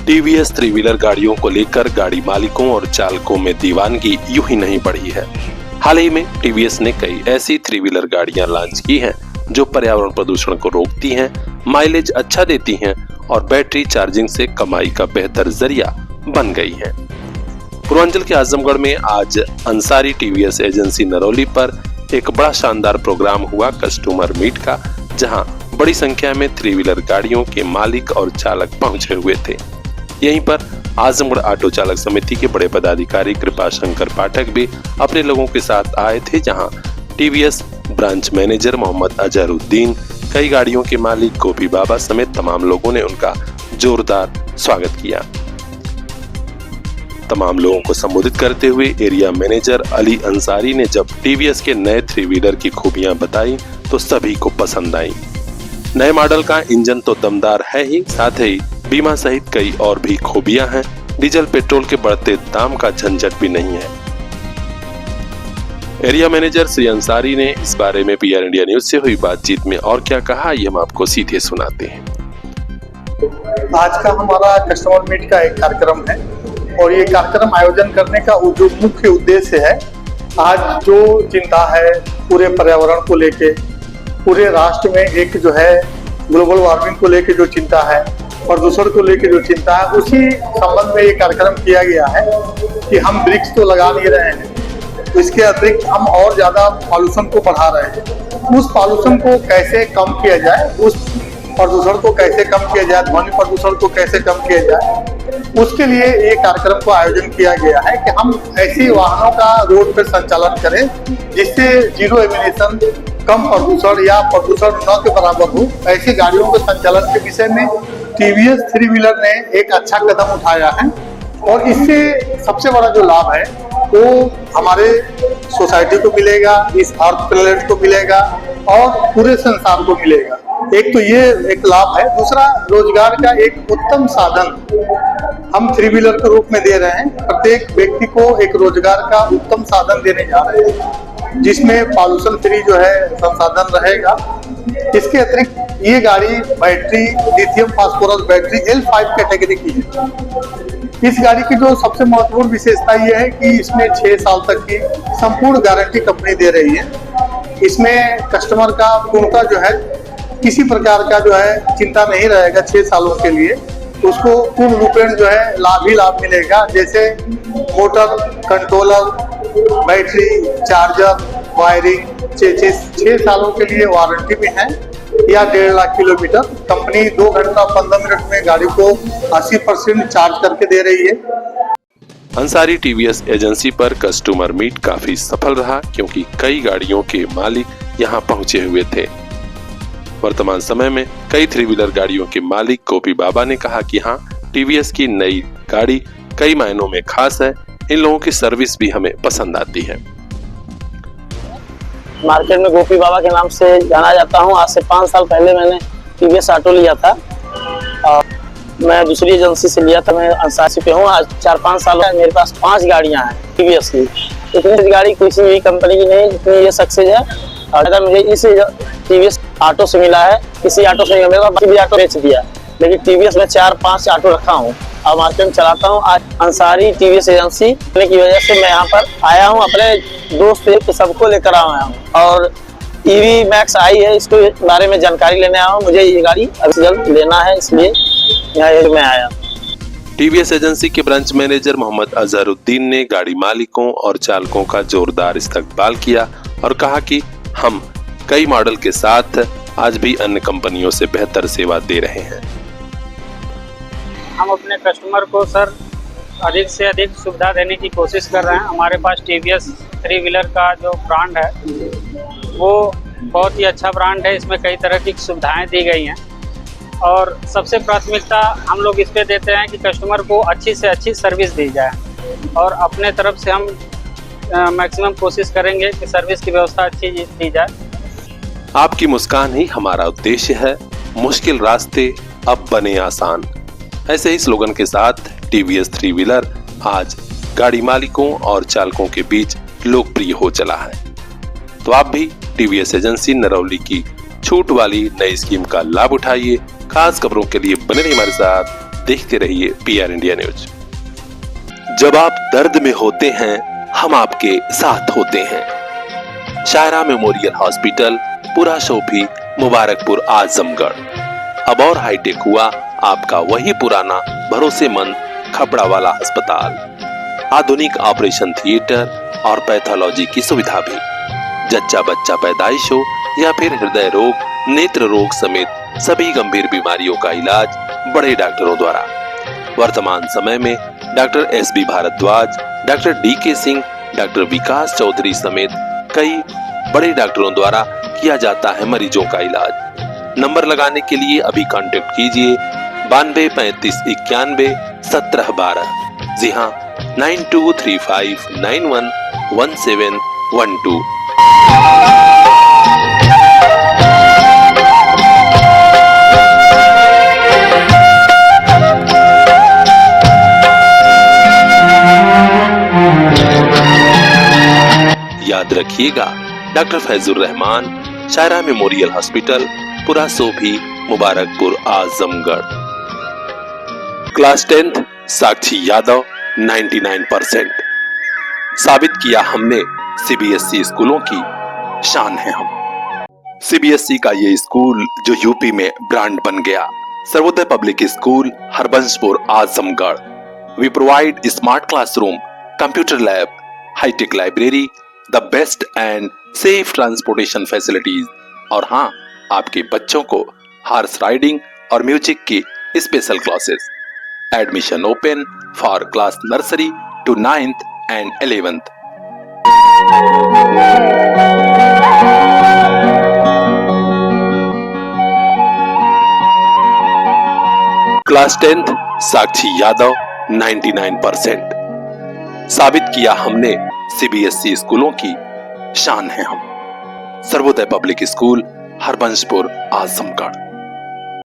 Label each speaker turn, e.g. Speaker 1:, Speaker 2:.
Speaker 1: TVS three wheeler गाड़ियों को लेकर गाड़ी मालिकों और चालकों में दीवानगी यूं ही नहीं बढ़ी है। हाल ही में टीवीएस ने कई ऐसी थ्री व्हीलर गाड़ियां लॉन्च की हैं जो पर्यावरण प्रदूषण को रोकती हैं, माइलेज अच्छा देती हैं और बैटरी चार्जिंग से कमाई का बेहतर जरिया बन गई हैं। पूर्वांचल के आजमगढ़ में आज अंसारी टीवीएस एजेंसी नरौली पर एक बड़ा शानदार प्रोग्राम हुआ कस्टमर मीट का, जहां बड़ी संख्या में थ्री व्हीलर गाड़ियों के मालिक और चालक पहुंचे हुए थे। यहीं पर आजमगढ़ ऑटो चालक समिति के बड़े पदाधिकारी कृपाशंकर पाठक भी अपने लोगों के साथ आए थे, जहां TVS branch manager Mohammad Azharuddin, कई गाड़ियों के मालिक गोपी बाबा समेत तमाम लोगों ने उनका जोरदार स्वागत किया। तमाम लोगों को संबोधित करते हुए एरिया मैनेजर अली अंसारी ने जब टीवीएस के नए थ्री व्हीलर की खूबियां बताई तो सभी को पसंद आई। नए मॉडल का इंजन तो दमदार है ही, साथ ही बीमा सहित कई और भी खूबियां हैं। डीजल पेट्रोल के बढ़ते दाम का झंझट भी नहीं है। एरिया मैनेजर श्री अंसारी ने इस बारे में पीआर इंडिया न्यूज से हुई बातचीत में और क्या कहा, ये हम आपको सीधे सुनाते हैं।
Speaker 2: आज का हमारा कस्टमर मीट का एक कार्यक्रम है और ये कार्यक्रम आयोजन करने का जो मुख्य उद्देश्य है, आज जो चिंता है पूरे पर्यावरण को लेके, पूरे राष्ट्र में एक जो है ग्लोबल वार्मिंग को लेके जो चिंता है, प्रदूषण को लेके जो चिंता है, उसी संबंध में ये कार्यक्रम किया गया है कि हम वृक्ष तो लगा नहीं रहे हैं, तो इसके अतिरिक्त हम और ज्यादा पॉल्यूशन को बढ़ा रहे हैं। उस पॉल्यूशन को कैसे कम किया जाए, उस प्रदूषण को कैसे कम किया जाए, ध्वनि प्रदूषण को कैसे कम किया जाए, उसके लिए ये कार्यक्रम को आयोजन किया गया है कि हम ऐसी वाहनों का रोड पर संचालन करें जिससे जीरो एमिशन, कम प्रदूषण या प्रदूषण न के बराबर हो। ऐसी गाड़ियों के संचालन के विषय में टीवीएस थ्री व्हीलर ने एक अच्छा कदम उठाया है और इससे सबसे बड़ा जो लाभ है वो हमारे सोसाइटी को मिलेगा, इस अर्थ प्लेनेट को मिलेगा और पूरे संसार को मिलेगा। एक तो ये एक लाभ है। दूसरा, रोजगार का एक उत्तम साधन हम थ्री व्हीलर के रूप में दे रहे हैं। प्रत्येक व्यक्ति को एक रोजगार का उत्तम साधन देने जा रहे हैं जिसमें पॉल्यूशन फ्री जो है संसाधन रहेगा। इसके अतिरिक्त ये गाड़ी battery lithium phosphorus battery L5 category की है। इस गाड़ी की जो सबसे महत्वपूर्ण विशेषता ये है कि इसमें 6 साल तक की संपूर्ण गारंटी कंपनी दे रही है। इसमें कस्टमर का पूर्णतः जो है किसी प्रकार का जो है चिंता नहीं रहेगा। 6 सालों के लिए उसको पूर्ण रूपेण जो है लाभ ही लाभ मिलेगा, जैसे motor, controller, battery, charger, wiring, 6 सालों के लिए वारंटी भी है या 1.5 लाख किलोमीटर। कंपनी 2 घंटा 15 मिनट में गाड़ी को 80% चार्ज करके दे रही है।
Speaker 1: अंसारी टीवीएस एजेंसी पर कस्टमर मीट काफी सफल रहा क्योंकि कई गाड़ियों के मालिक यहां पहुंचे हुए थे। वर्तमान समय में कई थ्री व्हीलर गाड़ियों के मालिक गोपी बाबा ने कहा कि हाँ, टीवीएस की नई गाड़ी कई मायनों में खास है। इन लोगों की सर्विस भी हमें पसंद आती है।
Speaker 3: मार्केट में गोपी बाबा के नाम से जाना जाता हूँ। आज से 5 साल पहले मैंने टीवीएस ऑटो लिया था और मैं दूसरी एजेंसी से लिया था। मैं अंसारी पे हूँ। आज 4-5 साल मेरे पास 5 गाड़ियाँ हैं टीवीएस की। इतनी गाड़ी किसी भी कंपनी की नहीं जितनी ये सक्सेस है। और अगर मुझे इस टीवीएस ऑटो से मिला है, किसी ऑटो से नहीं मिला, बाकी भी ऑटो बेच दिया, लेकिन टीवीएस में 4-5 ऑटो रखा हूँ और मार्केट में चलाता हूँ। आज अंसारी टीवीएस एजेंसी की वजह से मैं यहाँ पर आया हूँ, अपने दोस्त सबको लेकर आया हूँ और ईवी मैक्स आई है, इसको बारे में जानकारी लेने आया हूँ। मुझे ये गाड़ी अभी जल्द लेना है, इसलिए यहाँ मैं आया।
Speaker 1: टीवीएस एजेंसी के ब्रांच मैनेजर मोहम्मद अजहरुद्दीन ने गाड़ी मालिकों और चालकों का जोरदार इस्तकबाल किया और कहा कि हम कई मॉडल के साथ आज भी अन्य कंपनियों से बेहतर सेवा दे रहे हैं।
Speaker 4: हम अपने कस्टमर को सर अधिक से अधिक सुविधा देने की कोशिश कर रहे हैं। हमारे पास टीवीएस थ्री व्हीलर का जो ब्रांड है वो बहुत ही अच्छा ब्रांड है। इसमें कई तरह की सुविधाएं दी गई हैं और सबसे प्राथमिकता हम लोग इस पे देते हैं कि कस्टमर को अच्छी से अच्छी सर्विस दी जाए और अपने तरफ से हम मैक्सिमम कोशिश करेंगे कि सर्विस की व्यवस्था अच्छी दी जाए।
Speaker 1: आपकी मुस्कान ही हमारा उद्देश्य है, मुश्किल रास्ते अब बने आसान। ऐसे ही स्लोगन के साथ टीवीएस थ्री व्हीलर आज गाड़ी मालिकों और चालकों के बीच लोकप्रिय हो चला है। तो आप भी टीवीएस एजेंसी नरौली की छूट वाली नई स्कीम का लाभ उठाइए। खास खबरों के लिए बने रहिए हमारे साथ। देखते रहिए PR इंडिया न्यूज। जब आप दर्द में होते हैं, हम आपके साथ होते हैं। शायरा मेमोरियल हॉस्पिटल, पूरा शोभी, मुबारकपुर, आजमगढ़। अब और हाईटेक हुआ आपका वही पुराना भरोसेमंद खपड़ा वाला अस्पताल। आधुनिक ऑपरेशन थिएटर और पैथोलॉजी की सुविधा भी। जच्चा बच्चा पैदाइश हो या फिर हृदय रोग, नेत्र रोग समेत सभी गंभीर बीमारियों का इलाज बड़े डॉक्टरों द्वारा। वर्तमान समय में doctor SB Bhardwaj, doctor DK Singh, doctor Vikas Chaudhary समेत कई बड़े डॉक्टरों द्वारा किया जाता है मरीजों का इलाज। नंबर लगाने के लिए अभी कांटेक्ट कीजिए 92 35 91 17 12। जी हाँ, 9235 91 1712। याद रखिएगा, डॉक्टर फैजुर रहमान, शायरा मेमोरियल हॉस्पिटल, पूरा सोभी, मुबारकपुर, आजमगढ़। Class 10th Sakshi Yadav 99%। साबित किया हमने, CBSE स्कूलों की शान है हम। CBSE का ये स्कूल जो यूपी में ब्रांड बन गया, Sarvodaya public school, Harbanshpur, Azamgarh. We provide smart classroom, computer lab, hitech library, the best and safe transportation facilities. और हाँ, आपके बच्चों को हॉर्स राइडिंग और म्यूजिक की special classes. Admission open for class nursery to 9th and 11th। Class 10th Sakshi Yadav 99%। साबित किया हमने, CBSE स्कूलों की शान है हम। Sarvodaya public school, Harbanshpur, Azamgarh.